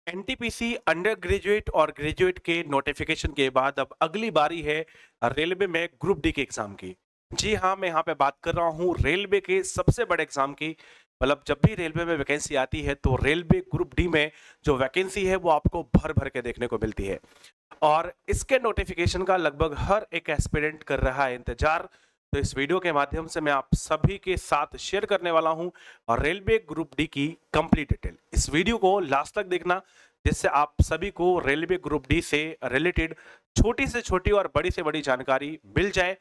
NTPC under graduate और graduate के notification के बाद अब अगली बारी है रेलवे में ग्रुप डी के एग्जाम की। जी हाँ, मैं यहाँ पे बात कर रहा हूँ रेलवे के सबसे बड़े एग्जाम की। मतलब जब भी रेलवे में वैकेंसी आती है तो रेलवे ग्रुप डी में जो वैकेंसी है वो आपको भर भर के देखने को मिलती है और इसके नोटिफिकेशन का लगभग हर एक एस्पिरेंट कर रहा है इंतजार। तो इस वीडियो के माध्यम से मैं आप सभी के साथ शेयर करने वाला हूं और रेलवे ग्रुप डी की कंप्लीट डिटेल। इस वीडियो को लास्ट तक देखना जिससे आप सभी को रेलवे ग्रुप डी से रिलेटेड छोटी से छोटी और बड़ी से बड़ी जानकारी मिल जाए,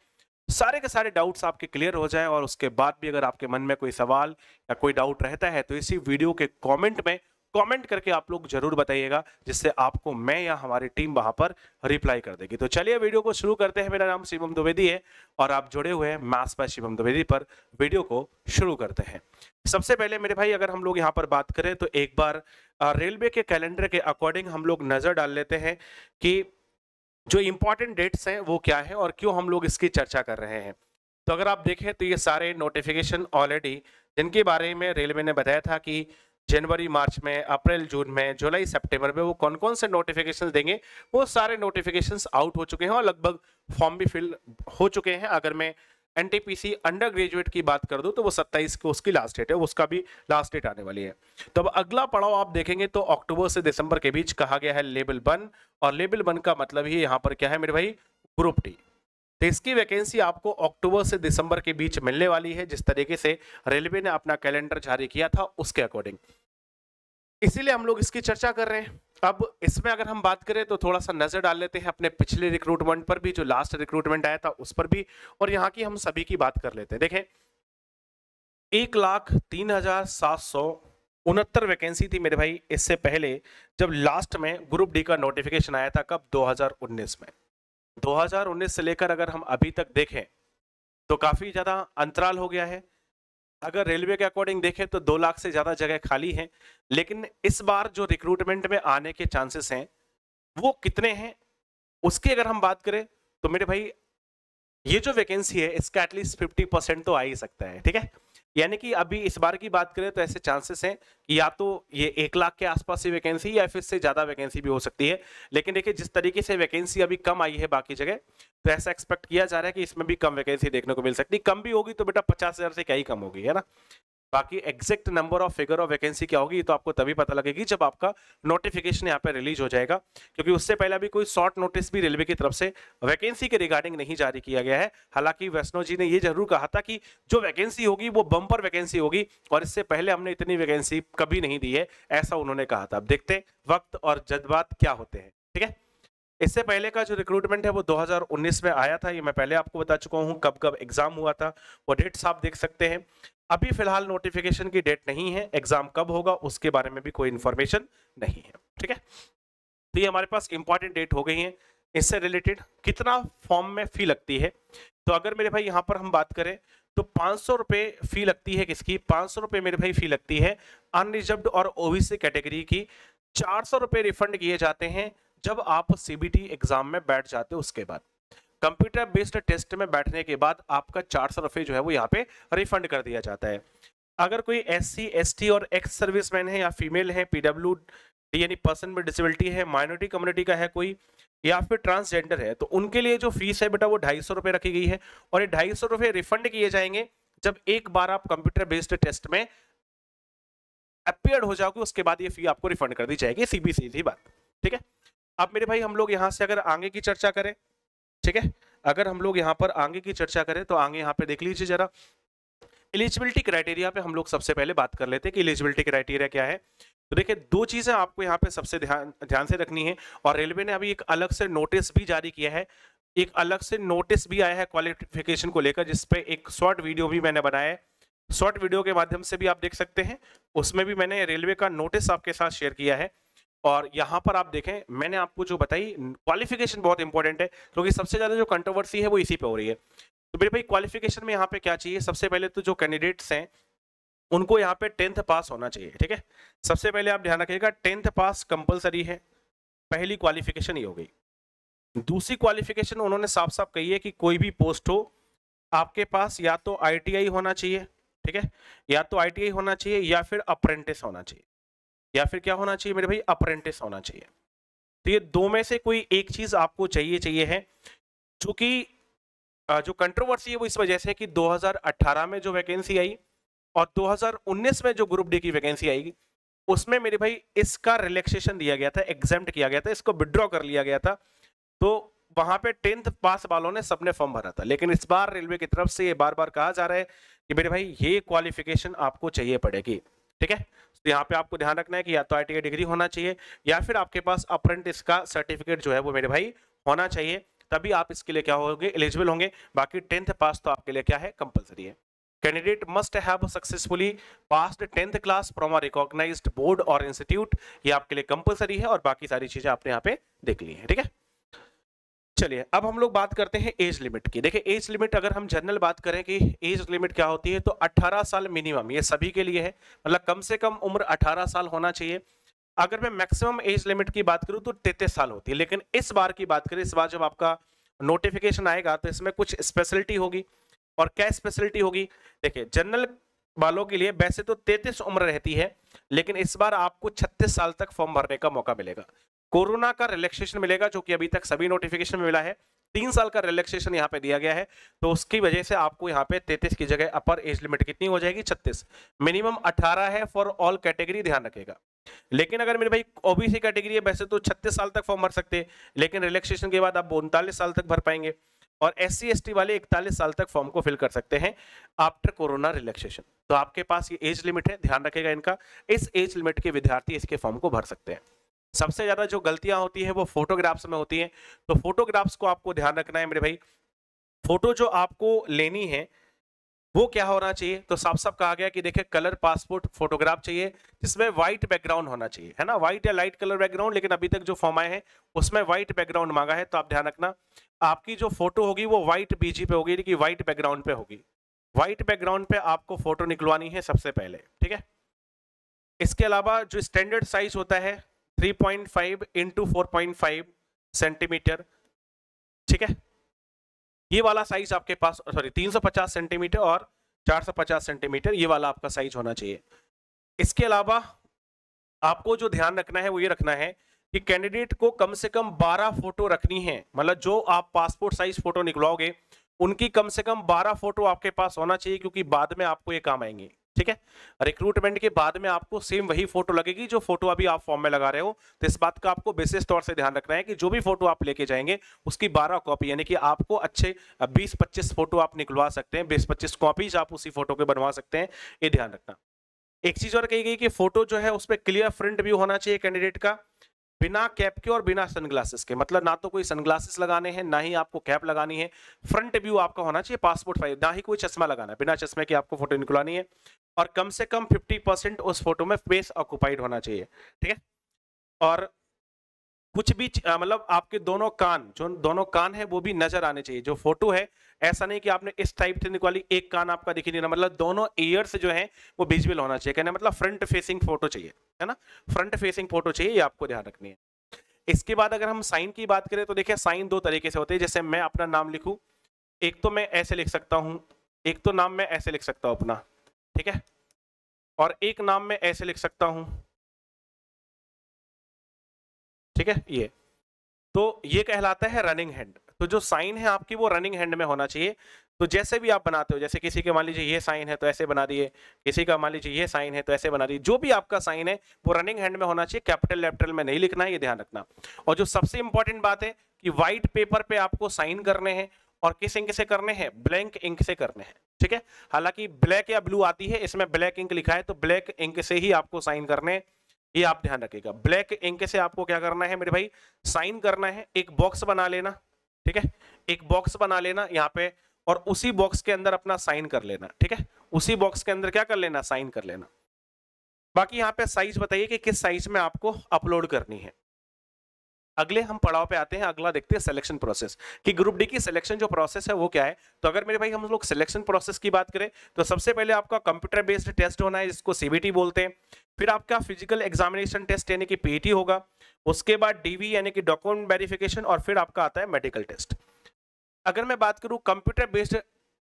सारे के सारे डाउट्स आपके क्लियर हो जाएं और उसके बाद भी अगर आपके मन में कोई सवाल या कोई डाउट रहता है तो इसी वीडियो के कमेंट में कमेंट करके आप लोग जरूर बताइएगा, जिससे आपको मैं या हमारी टीम वहां पर रिप्लाई कर देगी। तो चलिए वीडियो को शुरू करते हैं। मेरा नाम शिवम द्विवेदी है और आप जुड़े हुए हैं मैथ्स बाय शिवम द्विवेदी पर। वीडियो को शुरू करते हैं। सबसे पहले मेरे भाई अगर हम लोग यहाँ पर बात करें तो एक बार रेलवे के कैलेंडर के अकॉर्डिंग हम लोग नजर डाल लेते हैं कि जो इंपॉर्टेंट डेट्स हैं वो क्या है और क्यों हम लोग इसकी चर्चा कर रहे हैं। तो अगर आप देखें तो ये सारे नोटिफिकेशन ऑलरेडी जिनके बारे में रेलवे ने बताया था कि जनवरी मार्च में, अप्रैल जून में, जुलाई सितंबर में वो कौन कौन से नोटिफिकेशन देंगे, वो सारे नोटिफिकेशंस आउट हो चुके हैं और लगभग फॉर्म भी फिल हो चुके हैं। अगर मैं एनटीपीसी अंडर ग्रेजुएट की बात कर दूं तो वो 27 को उसकी लास्ट डेट है, उसका भी लास्ट डेट आने वाली है। तो अब अगला पड़ाव आप देखेंगे तो अक्टूबर से दिसंबर के बीच कहा गया है लेवल 1 और लेवल 1 का मतलब ही यहाँ पर क्या है मेरे भाई, ग्रुप डी। तो इसकी वैकेंसी आपको अक्टूबर से दिसंबर के बीच मिलने वाली है, जिस तरीके से रेलवे ने अपना कैलेंडर जारी किया था उसके अकॉर्डिंग, इसीलिए हम लोग इसकी चर्चा कर रहे हैं। अब इसमें अगर हम बात करें तो थोड़ा सा नजर डाल लेते हैं अपने पिछले रिक्रूटमेंट पर भी, जो लास्ट रिक्रूटमेंट आया था उस पर भी, और यहाँ की हम सभी की बात कर लेते हैं। देखें 1,03,769 वैकेंसी थी मेरे भाई इससे पहले, जब लास्ट में ग्रुप डी का नोटिफिकेशन आया था। कब? 2019 में। 2019 से लेकर अगर हम अभी तक देखें तो काफी ज्यादा अंतराल हो गया है। अगर रेलवे के अकॉर्डिंग देखें तो 2 लाख से ज्यादा जगह खाली हैं, लेकिन इस बार जो रिक्रूटमेंट में आने के चांसेस हैं वो कितने हैं उसकी अगर हम बात करें तो मेरे भाई ये जो वैकेंसी है इसका एटलीस्ट 50% तो आ ही सकता है। ठीक है, यानी कि अभी इस बार की बात करें तो ऐसे चांसेस हैं कि या तो ये 1 लाख के आसपास ही वैकेंसी या फिर से ज्यादा वैकेंसी भी हो सकती है। लेकिन देखिए जिस तरीके से वैकेंसी अभी कम आई है बाकी जगह, तो ऐसा एक्सपेक्ट किया जा रहा है कि इसमें भी कम वैकेंसी देखने को मिल सकती है। कम भी होगी तो बेटा 50,000 से क्या ही कम होगी, है ना। बाकी exact number of figure of vacancy क्या होगी ये तो आपको तभी पता लगेगी जब आपका नोटिफिकेशन यहाँ पे रिलीज हो जाएगा, क्योंकि उससे पहले भी कोई शॉर्ट नोटिस भी रेलवे की तरफ से वैकेंसी के रिगार्डिंग नहीं जारी किया गया है। हालांकि वैष्णो जी ने ये जरूर कहा था कि जो वैकेंसी होगी वो बम्पर वैकेंसी होगी और इससे पहले हमने इतनी वैकेंसी कभी नहीं दी है, ऐसा उन्होंने कहा था। अब देखते हैं वक्त और जज्बात क्या होते हैं। ठीक है, इससे पहले का जो रिक्रूटमेंट है वो 2019 में आया था, ये मैं पहले आपको बता चुका हूँ कब कब एग्जाम हुआ था, वो डेट्स आप देख सकते हैं। अभी फिलहाल नोटिफिकेशन की डेट नहीं है, एग्जाम कब होगा उसके बारे में भी कोई इंफॉर्मेशन नहीं है। ठीक है, तो ये हमारे पास इंपॉर्टेंट डेट हो गई है। इससे रिलेटेड कितना फॉर्म में फी लगती है, तो अगर मेरे भाई यहाँ पर हम बात करें तो 500 रुपए फी लगती है। किसकी? 500 रुपए मेरे भाई फी लगती है अनरिजर्व्ड और ओबीसी कैटेगरी की। 400 रुपए रिफंड किए जाते हैं जब आप सीबीटी एग्जाम में बैठ जाते हो। उसके बाद कंप्यूटर बेस्ड टेस्ट में बैठने के बाद आपका 400 रुपए जो है वो यहाँ पे रिफंड कर दिया जाता है। अगर कोई एससी, एसटी और एक्स सर्विसमैन है या फीमेल है, पीडब्ल्यूडी यानी पर्सन विद डिसेबिलिटी है, माइनॉरिटी कम्युनिटी का है कोई, या फिर ट्रांसजेंडर है, तो उनके लिए जो फीस है बेटा वो 250 रुपए रखी गई है और ये 250 रुपए रिफंड किए जाएंगे जब एक बार आप कंप्यूटर बेस्ड टेस्ट में अपियर्ड हो जाओगे, उसके बाद ये फी आपको रिफंड कर दी जाएगी। सीधी बात। ठीक है, अब मेरे भाई हम लोग यहाँ से अगर आगे की चर्चा करें, ठीक है, अगर हम लोग यहाँ पर आगे की चर्चा करें तो आगे यहाँ पे देख लीजिए जरा एलिजिबिलिटी क्राइटेरिया पे हम लोग सबसे पहले बात कर लेते हैं कि एलिजिबिलिटी क्राइटेरिया क्या है। तो देखिए 2 चीजें आपको यहाँ पे सबसे ध्यान से रखनी है और रेलवे ने अभी एक अलग से नोटिस भी जारी किया है, एक अलग से नोटिस भी आया है क्वालिफिकेशन को लेकर, जिसपे एक शॉर्ट वीडियो भी मैंने बनाया है। शॉर्ट वीडियो के माध्यम से भी आप देख सकते हैं, उसमें भी मैंने रेलवे का नोटिस आपके साथ शेयर किया है। और यहाँ पर आप देखें मैंने आपको जो बताई क्वालिफिकेशन बहुत इंपॉर्टेंट है, क्योंकि सबसे ज्यादा जो कंट्रोवर्सी है वो इसी पे हो रही है। तो मेरे भाई क्वालिफिकेशन में यहाँ पे क्या चाहिए? सबसे पहले तो जो कैंडिडेट्स हैं उनको यहाँ पे 10th पास होना चाहिए। ठीक है, सबसे पहले आप ध्यान रखिएगा 10th पास कंपलसरी है, पहली क्वालिफिकेशन ये हो गई। दूसरी क्वालिफिकेशन उन्होंने साफ साफ कही है कि कोई भी पोस्ट हो आपके पास या तो आईटीआई होना चाहिए, ठीक है, या तो आईटीआई होना चाहिए या फिर अप्रेंटिस होना चाहिए। या फिर क्या होना चाहिए मेरे भाई, अप्रेंटिस होना चाहिए। तो ये दो में से कोई एक चीज आपको चाहिए है। चूंकि जो कंट्रोवर्सी है वो इस वजह से है कि 2018 में जो वैकेंसी आई और 2019 में जो ग्रुप डी की वैकेंसी आई, उसमें मेरे भाई इसका रिलैक्सेशन दिया गया था, एग्जेम्प्ट किया गया था, इसको विड्रॉ कर लिया गया था। तो वहां पे 10th पास वालों ने सबने फॉर्म भरा था। लेकिन इस बार रेलवे की तरफ से ये बार बार कहा जा रहा है कि मेरे भाई ये क्वालिफिकेशन आपको चाहिए पड़ेगी, ठीक है। तो यहाँ पे आपको ध्यान रखना है कि या तो ITI डिग्री होना चाहिए या फिर आपके पास अप्रेंटिस का सर्टिफिकेट जो है वो मेरे भाई होना चाहिए, तभी आप इसके लिए क्या होंगे, एलिजिबल होंगे। बाकी 10th पास तो आपके लिए क्या है, कंपलसरी है। Candidate must have successfully passed 10th class from a recognised board और इंस्टीट्यूट, ये आपके लिए कंपलसरी है और बाकी सारी चीजें आपने यहाँ पे देख ली है, ठीक है। चलिए अब हम लोग बात करते हैं एज लिमिट की। देखिए एज लिमिट अगर हम जनरल बात करें कि एज लिमिट क्या होती है, तो 18 साल मिनिमम, ये सभी के लिए है, मतलब कम से कम उम्र 18 साल होना चाहिए। अगर मैं मैक्सिमम एज लिमिट की बात करूं तो 33 साल होती है। लेकिन इस बार की बात करें, इस बार जब आपका नोटिफिकेशन आएगा तो इसमें कुछ स्पेशलिटी होगी। और क्या स्पेशलिटी होगी, देखिए जनरल वालों के लिए वैसे तो 33 उम्र रहती है, लेकिन इस बार आपको 36 साल तक फॉर्म भरने का मौका मिलेगा। कोरोना का रिलैक्सेशन मिलेगा जो कि अभी तक सभी नोटिफिकेशन में मिला है, 3 साल का रिलैक्सेशन यहाँ पे दिया गया है। तो उसकी वजह से आपको यहाँ पे 33 की जगह अपर एज लिमिट कितनी हो जाएगी, 36। मिनिमम 18 है फॉर ऑल कैटेगरी, ध्यान रखेगा। लेकिन अगर मेरे भाई ओबीसी कैटेगरी है, वैसे तो 36 साल तक फॉर्म भर सकते हैं, लेकिन रिलैक्सेशन के बाद आप 39 साल तक भर पाएंगे। और SC ST वाले 41 साल तक फॉर्म को फिल कर सकते हैं आफ्टर कोरोना रिलैक्सेशन। तो आपके पास ये एज लिमिट है, ध्यान रखेगा इनका। इस एज लिमिट के विद्यार्थी इसके फॉर्म को भर सकते हैं। सबसे ज्यादा जो गलतियां होती है वो फोटोग्राफ्स में होती हैं। तो फोटोग्राफ्स को आपको ध्यान रखना है मेरे भाई। फोटो जो आपको लेनी है वो क्या होना चाहिए, तो साफ साफ कहा गया कि देखिए कलर पासपोर्ट फोटोग्राफ चाहिए जिसमें व्हाइट बैकग्राउंड होना चाहिए, है ना, व्हाइट या लाइट कलर बैकग्राउंड। लेकिन अभी तक जो फॉर्म आए हैं उसमें व्हाइट बैकग्राउंड मांगा है, तो आप ध्यान रखना आपकी जो फोटो होगी वो व्हाइट BG पे होगी, कि व्हाइट बैकग्राउंड पे होगी। व्हाइट बैकग्राउंड पे आपको फोटो निकलवानी है सबसे पहले, ठीक है। इसके अलावा जो स्टैंडर्ड साइज होता है 3.5 इंटू 4.5 सेंटीमीटर, ठीक है, ये वाला साइज आपके पास, सॉरी 350 सेंटीमीटर और 450 सेंटीमीटर, ये वाला आपका साइज होना चाहिए। इसके अलावा आपको जो ध्यान रखना है वो ये रखना है कि कैंडिडेट को कम से कम 12 फोटो रखनी है, मतलब जो आप पासपोर्ट साइज फोटो निकलवाओगे उनकी कम से कम 12 फोटो आपके पास होना चाहिए, क्योंकि बाद में आपको ये काम आएंगे, ठीक है। रिक्रूटमेंट के बाद में आपको सेम वही फोटो लगेगी जो फोटो अभी आप फॉर्म में लगा रहे हो। तो इस बात का आपको विशेष तौर से ध्यान रखना है कि जो भी फोटो आप लेके जाएंगे उसकी 12 कॉपी, यानी कि आपको अच्छे 20-25 फोटो आप निकलवा सकते हैं, 20-25 कॉपीज आप उसी फोटो के बनवा सकते हैं, ये ध्यान रखना। एक चीज और कही गई कि फोटो जो है उसमें क्लियर फ्रंट व्यू होना चाहिए कैंडिडेट का, बिना कैप के और बिना सनग्लासेस के, मतलब ना तो कोई सनग्लासेस लगाने हैं ना ही आपको कैप लगानी है। फ्रंट व्यू आपका होना चाहिए पासपोर्ट साइज, ना ही कोई चश्मा लगाना है, बिना चश्मे के आपको फोटो निकलवानी है। और कम से कम 50% उस फोटो में फेस ऑक्युपाइड होना चाहिए, ठीक है। और कुछ भी मतलब आपके दोनों कान, जो दोनों कान है वो भी नजर आने चाहिए। जो फोटो है ऐसा नहीं कि आपने इस टाइप से निकाली एक कान आपका दिख ही नहीं रहा, मतलब दोनों ईयर्स जो है वो विजुअल होना चाहिए, कहना मतलब फ्रंट फेसिंग फोटो चाहिए, है ना, फ्रंट फेसिंग फोटो चाहिए, ये आपको ध्यान रखनी है। इसके बाद अगर हम साइन की बात करें तो देखिए साइन दो तरीके से होते हैं। जैसे मैं अपना नाम लिखूं, एक तो मैं ऐसे लिख सकता हूं, एक तो नाम मैं ऐसे लिख सकता हूं अपना, ठीक है, और एक नाम मैं ऐसे लिख सकता हूं, ठीक है। ये तो ये कहलाता है रनिंग हैंड। तो जो साइन है आपकी वो रनिंग हैंड में होना चाहिए। तो जैसे भी आप बनाते हो, जैसे किसी के मान लीजिए ये साइन है तो ऐसे बना दिए, किसी का मान लीजिए ये साइन है तो ऐसे बना दिए, जो भी आपका साइन है वो रनिंग हैंड में होना चाहिए, कैपिटल लेफ्टल में नहीं लिखना है, ये ध्यान रखना। और जो सबसे इंपॉर्टेंट बात है कि व्हाइट पेपर पे आपको साइन करने हैं, और किस इंक से करने हैं, ब्लैंक इंक से करने हैं, ठीक है। हालांकि ब्लैक या ब्लू आती है, इसमें ब्लैक इंक लिखा है तो ब्लैक इंक से ही आपको साइन करने हैं, ये आप ध्यान रखिएगा। ब्लैक इंक से आपको क्या करना है मेरे भाई, साइन करना है। एक बॉक्स बना लेना, ठीक है, एक बॉक्स बना लेना यहाँ पे, और उसी बॉक्स के अंदर अपना साइन कर लेना, ठीक है, उसी बॉक्स के अंदर क्या कर लेना, साइन कर लेना। बाकी यहाँ पे साइज बताइए कि किस साइज में आपको अपलोड करनी है। अगले हम पड़ाव पे आते हैं, अगला देखते हैं सिलेक्शन प्रोसेस, कि ग्रुप डी की सिलेक्शन जो प्रोसेस है वो क्या है। तो अगर मेरे भाई हम लोग सिलेक्शन प्रोसेस की बात करें तो सबसे पहले आपका कंप्यूटर बेस्ड टेस्ट होना है, जिसको CBT बोलते हैं। फिर आपका फिजिकल एग्जामिनेशन टेस्ट यानी कि PET होगा। उसके बाद DV यानी कि डॉक्यूमेंट वेरिफिकेशन, और फिर आपका आता है मेडिकल टेस्ट। अगर मैं बात करूं कंप्यूटर बेस्ड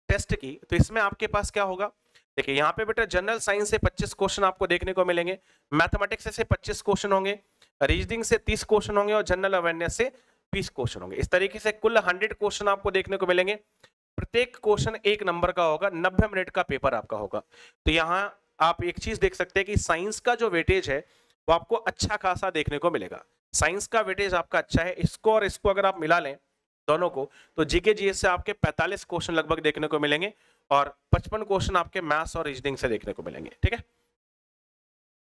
टेस्ट की, तो इसमें आपके पास क्या होगा, देखिए यहाँ पे बेटा जनरल साइंस से 25 क्वेश्चन आपको देखने को मिलेंगे, मैथमेटिक्स से 25 क्वेश्चन होंगे, रीजनिंग से 30 क्वेश्चन होंगे और जनरल अवेयरनेस से 20 क्वेश्चन होंगे। इस तरीके से कुल 100 क्वेश्चन आपको देखने को मिलेंगे। प्रत्येक क्वेश्चन 1 नंबर का होगा, 90 मिनट का पेपर आपका होगा। तो यहाँ आप एक चीज देख सकते हैं कि साइंस का जो वेटेज है वो आपको अच्छा खासा देखने को मिलेगा। साइंस का वेटेज आपका अच्छा है, इसको और इसको अगर आप मिला लें दोनों को, तो जीके जीएस से आपके 45 क्वेश्चन लगभग देखने को मिलेंगे और 55 क्वेश्चन आपके मैथ्स और रीजनिंग से देखने को मिलेंगे। ठीक है,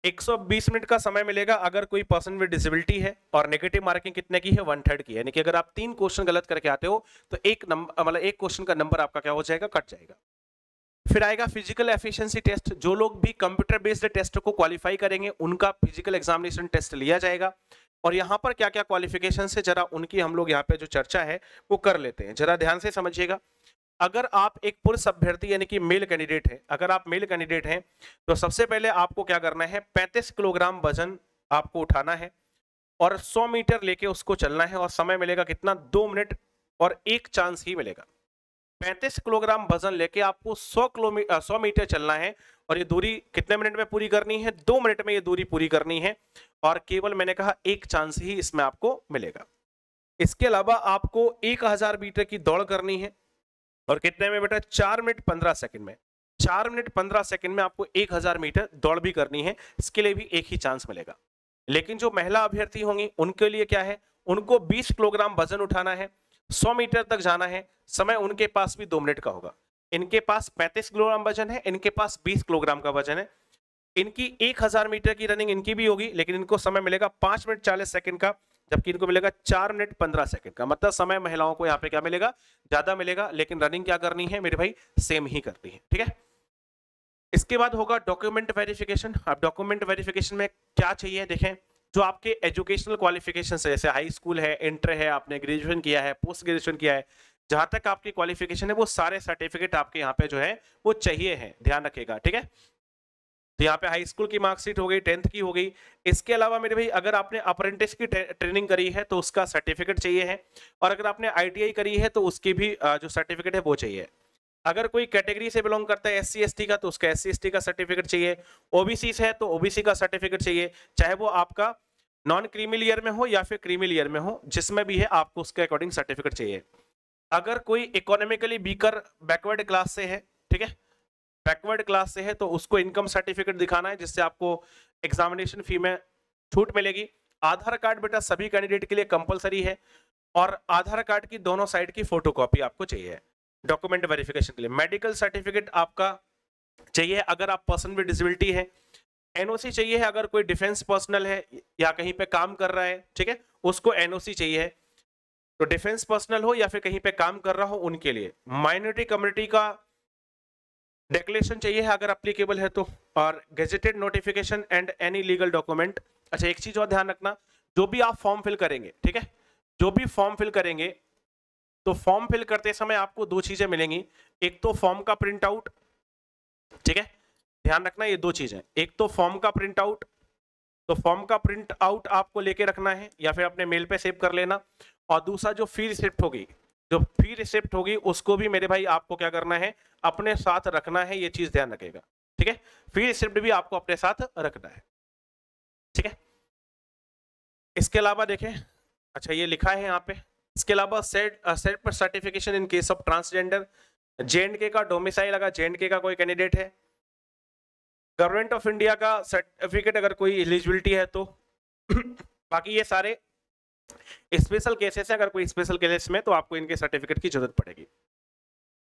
120 मिनट का समय मिलेगा अगर कोई पर्सन विद डिसेबिलिटी है, और नेगेटिव मार्किंग कितने की है, 1/3 की है। यानी कि अगर आप 3 क्वेश्चन गलत करके आते हो तो एक नंबर मतलब एक क्वेश्चन का नंबर आपका क्या हो जाएगा, कट जाएगा। फिर आएगा फिजिकल एफिशिएंसी टेस्ट। जो लोग भी कंप्यूटर बेस्ड टेस्ट को क्वालिफाई करेंगे उनका फिजिकल एग्जामिनेशन टेस्ट लिया जाएगा। और यहाँ पर क्या क्या क्वालिफिकेशन है जरा उनकी हम लोग यहाँ पे जो चर्चा है वो कर लेते हैं। जरा ध्यान से समझिएगा। अगर आप एक पुरुष अभ्यर्थी यानी कि मेल कैंडिडेट है, अगर आप मेल कैंडिडेट हैं तो सबसे पहले आपको क्या करना है, 35 किलोग्राम वजन आपको उठाना है और 100 मीटर लेके उसको चलना है और समय मिलेगा कितना, 2 मिनट और 1 चांस ही मिलेगा। 35 किलोग्राम वजन लेके आपको 100 मीटर चलना है और ये दूरी कितने मिनट में पूरी करनी है, 2 मिनट में ये दूरी पूरी करनी है और केवल मैंने कहा 1 चांस ही इसमें आपको मिलेगा। इसके अलावा आपको 1000 मीटर की दौड़ करनी है और कितने में बेटा, 4 मिनट 15 सेकंड में। 4 मिनट 15 सेकंड में आपको 1000 मीटर दौड़ भी करनी है, इसके लिए भी 1 ही चांस मिलेगा। लेकिन जो महिला अभ्यर्थी होंगी उनके लिए क्या है, उनको 20 किलोग्राम वजन उठाना है, 100 मीटर तक जाना है, समय उनके पास भी 2 मिनट का होगा। इनके पास 35 किलोग्राम वजन है, इनके पास 20 किलोग्राम का वजन है। इनकी 1000 मीटर की रनिंग इनकी भी होगी, लेकिन इनको समय मिलेगा 5 मिनट 40 सेकंड का, जबकि इनको मिलेगा 4 मिनट 15 सेकंड का। मतलब समय महिलाओं को यहाँ पे क्या मिलेगा, ज्यादा मिलेगा, लेकिन रनिंग क्या करनी है मेरे भाई, सेम ही करनी है। ठीक है, इसके बाद होगा डॉक्यूमेंट वेरिफिकेशन। अब डॉक्यूमेंट वेरिफिकेशन में क्या चाहिए, देखें जो आपके एजुकेशनल क्वालिफिकेशन है, जैसे हाई स्कूल है, इंटर है, आपने ग्रेजुएशन किया है, पोस्ट ग्रेजुएशन किया है, जहां तक आपकी क्वालिफिकेशन है वो सारे सर्टिफिकेट आपके यहाँ पे जो है वो चाहिए है, ध्यान रखिएगा। ठीक है, तो यहाँ पे हाई स्कूल की मार्कशीट हो गई, 10th की हो गई। इसके अलावा मेरे भाई अगर आपने अप्रेंटिस की ट्रेनिंग करी है तो उसका सर्टिफिकेट चाहिए है, और अगर आपने ITI करी है तो उसकी भी जो सर्टिफिकेट है वो चाहिए। अगर कोई कैटेगरी से बिलोंग करता है SC ST का तो उसका SC ST का सर्टिफिकेट चाहिए, OBC से है तो OBC का सर्टिफिकेट चाहिए, चाहे वो आपका नॉन क्रीमी लेयर में हो या फिर क्रीमी लेयर में हो, जिसमें भी है आपको उसके अकॉर्डिंग सर्टिफिकेट चाहिए। अगर कोई इकोनॉमिकली वीकर बैकवर्ड क्लास से है, ठीक है, बैकवर्ड क्लास से है तो उसको इनकम सर्टिफिकेट दिखाना है, जिससे आपको एग्जामिनेशन फी में छूट मिलेगी। आधार कार्ड बेटा सभी कैंडिडेट के लिए कंपलसरी है, और आधार कार्ड की दोनों साइड की फोटोकॉपी आपको चाहिए डॉक्यूमेंट वेरिफिकेशन के लिए। मेडिकल सर्टिफिकेट आपका चाहिए अगर आप पर्सन विद डिसेबिलिटी है। NOC चाहिए है अगर कोई डिफेंस पर्सनल है या कहीं पे काम कर रहा है, ठीक है, उसको NOC चाहिए है। तो डिफेंस पर्सनल हो या फिर कहीं पे काम कर रहा हो उनके लिए। माइनॉरिटी कम्युनिटी का डिक्लेरेशन चाहिए है अगर एप्लीकेबल है तो, और gazetted notification and any legal document. अच्छा एक चीज और ध्यान रखना, जो भी आप फॉर्म फिल करेंगे, ठीक है, जो भी फॉर्म फिल करेंगे तो फॉर्म फिल करते समय आपको 2 चीजें मिलेंगी, एक तो फॉर्म का प्रिंट आउट, ठीक है, ध्यान रखना ये 2 चीजें, एक तो फॉर्म का प्रिंट आउट, तो फॉर्म का प्रिंट आउट आपको लेके रखना है या फिर अपने मेल पे सेव कर लेना, और दूसरा जो फी रिसिप्ट होगी, जो फी रिसिप्ट होगी उसको भी मेरे भाई आपको क्या करना है, अपने साथ रखना है, ये चीज ध्यान रखिएगा। ठीक है, फी रिसिप्ट भी आपको अपने साथ रखना है। ठीक है, इसके अलावा देखें, अच्छा ये लिखा है यहाँ पे, इसके अलावा सेट पर certification in case of transgender. J&K का डोमिसाइल अगर J&K का कोई कैंडिडेट है, गवर्नमेंट ऑफ इंडिया का सर्टिफिकेट अगर कोई एलिजिबिलिटी है तो बाकी ये सारे स्पेशल केसेस है, अगर कोई स्पेशल केसेस में तो आपको इनके सर्टिफिकेट की जरूरत पड़ेगी।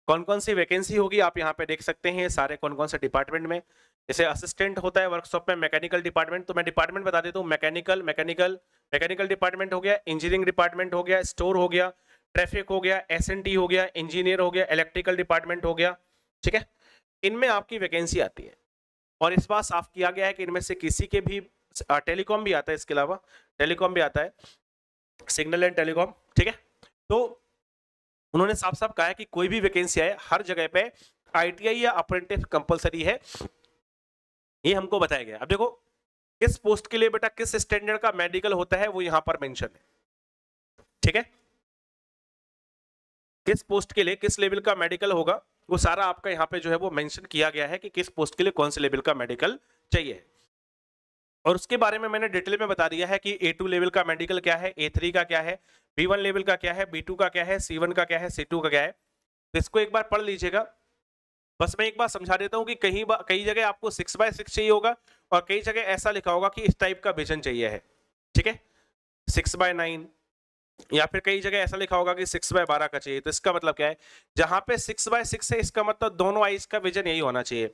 कौन कौन सी वैकेंसी होगी आप यहाँ पे देख सकते हैं, सारे कौन कौन से डिपार्टमेंट में। जैसे असिस्टेंट होता है वर्कशॉप में, मैकेनिकल डिपार्टमेंट, तो मैं डिपार्टमेंट बता देता हूँ, मैकेनिकल डिपार्टमेंट हो गया, इंजीनियरिंग डिपार्टमेंट हो गया, स्टोर हो गया, ट्रैफिक हो गया, S&T हो गया, इंजीनियर हो गया, इलेक्ट्रिकल डिपार्टमेंट हो गया। ठीक है, इनमें आपकी वैकेंसी आती है, और इस बार साफ किया गया है कि इनमें से किसी के भी, टेलीकॉम भी आता है, इसके अलावा टेलीकॉम भी आता है, सिग्नल एंड टेलीकॉम। ठीक है, तो उन्होंने साफ साफ कहा है कि कोई भी वैकेंसी आए हर जगह पे ITI या अप्रेंटिस कंपलसरी है, ये हमको बताया गया। अब देखो किस पोस्ट के लिए बेटा किस स्टैंडर्ड का मेडिकल होता है वो यहां पर मेंशन है। ठीक है, किस पोस्ट के लिए किस लेवल का मेडिकल होगा वो सारा आपका यहाँ पे जो है वो मेंशन किया गया है कि किस पोस्ट के लिए कौन से लेवल का मेडिकल चाहिए। और उसके बारे में मैंने डिटेल में बता दिया है कि A2 लेवल का मेडिकल क्या है, A3 का क्या है, B1 लेवल का क्या है, B2 का क्या है, C1 का क्या है, C2 का क्या है। तो इसको एक बार पढ़ लीजिएगा। बस मैं एक बार समझा देता हूँ कि कई जगह आपको 6x6 चाहिए होगा और कई जगह ऐसा लिखा होगा कि इस टाइप का विजन चाहिए है, ठीक है, 6x9, या फिर कई जगह ऐसा लिखा होगा कि 6x12 का चाहिए। तो इसका मतलब क्या है, जहां पे 6x6 है इसका मतलब दोनों आईज का विजन यही होना चाहिए।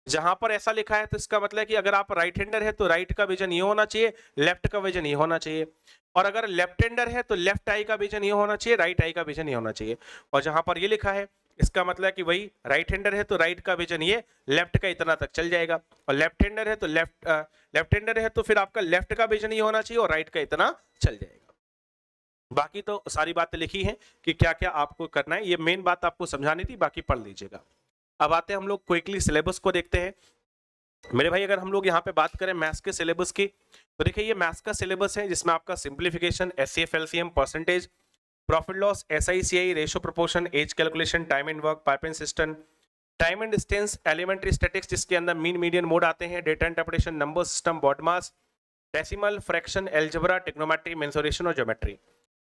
जहां पर ऐसा लिखा है तो इसका मतलब है कि अगर आप राइट हैंडर है तो राइट का विजन ये होना चाहिए, लेफ्ट का विजन ये होना चाहिए। और अगर लेफ्ट हैंडर है तो लेफ्ट आई का विजन ये होना चाहिए, राइट आई का विजन ये होना चाहिए। और जहां पर ये लिखा है इसका मतलब है कि वही राइट हैंडर है तो राइट का विजन ये लेफ्ट का इतना तक चल जाएगा, और लेफ्ट हैंडर है तो लेफ्ट हैंडर है तो फिर आपका लेफ्ट का विजन ये होना चाहिए और राइट का इतना चल जाएगा। बाकी तो सारी बातें लिखी हैं कि क्या क्या आपको करना है, ये मेन बात आपको समझानी थी, बाकी पढ़ लीजिएगा। अब आते हैं हम लोग क्विकली सिलेबस को देखते हैं। मेरे भाई अगर हम लोग यहाँ पे बात करें मैथ्स के सिलेबस की, तो देखिए ये मैथ्स का सिलेबस है जिसमें आपका simplification, HCF LCM, percentage, profit loss, SI CI, ratio proportion, age calculation, time and work, pipe and system, time and distance, elementary statics जिसके अंदर मीन मीडियन मोड आते हैं, data interpretation, number system, BODMAS, decimal, fraction, algebra, trigonometry, mensuration और geometry,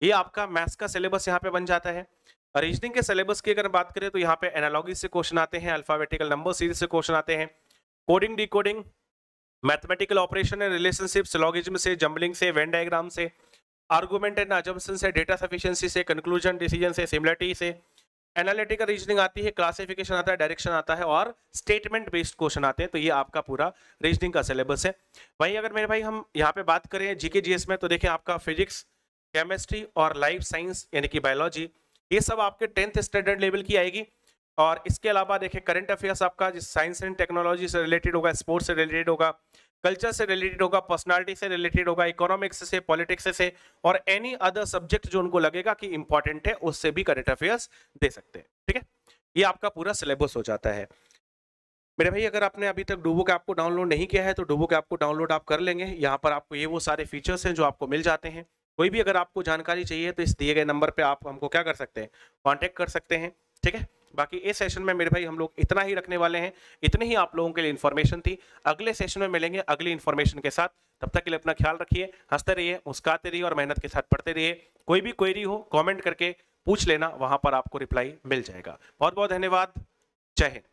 ये आपका maths का syllabus यहाँ पे बन जाता है। रीजनिंग के सिलेबस की अगर बात करें तो यहाँ पे एनालॉजी से क्वेश्चन आते हैं, अल्फाबेटिकल नंबर सीरीज से क्वेश्चन आते हैं, coding decoding, mathematical operation and relationship, syllogism से, जंबलिंग से, वेन डायग्राम से, आर्गुमेंट एंड अजम्पशन से, डेटा सफिशिएंसी से, कंक्लूजन, डिसीजन से, सिमिलरिटी से, एनालिटिकल रीजनिंग आती है, क्लासिफिकेशन आता है, डायरेक्शन आता है और स्टेटमेंट बेस्ड क्वेश्चन आते हैं। तो ये आपका पूरा रीजनिंग का सिलेबस है। वहीं अगर मेरे भाई हम यहाँ पे बात करें जीके जीएस में, तो देखिए आपका फिजिक्स, केमिस्ट्री और लाइफ साइंस यानी कि बायोलॉजी, ये सब आपके 10th स्टैंडर्ड लेवल की आएगी। और इसके अलावा देखिए करंट अफेयर्स आपका साइंस एंड टेक्नोलॉजी से रिलेटेड होगा, स्पोर्ट्स से रिलेटेड होगा, कल्चर से रिलेटेड होगा, पर्सनालिटी से रिलेटेड होगा, इकोनॉमिक्स से, पॉलिटिक्स से और एनी अदर सब्जेक्ट जो उनको लगेगा कि इंपॉर्टेंट है उससे भी करंट अफेयर्स दे सकते हैं, ठीक है। ये आपका पूरा सिलेबस हो जाता है। मेरे भाई अगर आपने अभी तक डूबो के ऐप को डाउनलोड नहीं किया है तो डूबो के ऐप को डाउनलोड आप कर लेंगे। यहाँ पर आपको ये वो सारे फीचर्स हैं जो आपको मिल जाते हैं। कोई भी अगर आपको जानकारी चाहिए तो इस दिए गए नंबर पे आप हमको क्या कर सकते हैं, कांटेक्ट कर सकते हैं, ठीक है। बाकी इस सेशन में मेरे भाई हम लोग इतना ही रखने वाले हैं, इतनी ही आप लोगों के लिए इन्फॉर्मेशन थी। अगले सेशन में मिलेंगे अगली इन्फॉर्मेशन के साथ। तब तक के लिए अपना ख्याल रखिए, हंसते रहिए, मुस्कुराते रहिए और मेहनत के साथ पढ़ते रहिए। कोई भी क्वेरी हो कॉमेंट करके पूछ लेना, वहां पर आपको रिप्लाई मिल जाएगा। बहुत बहुत धन्यवाद। जय हिंद।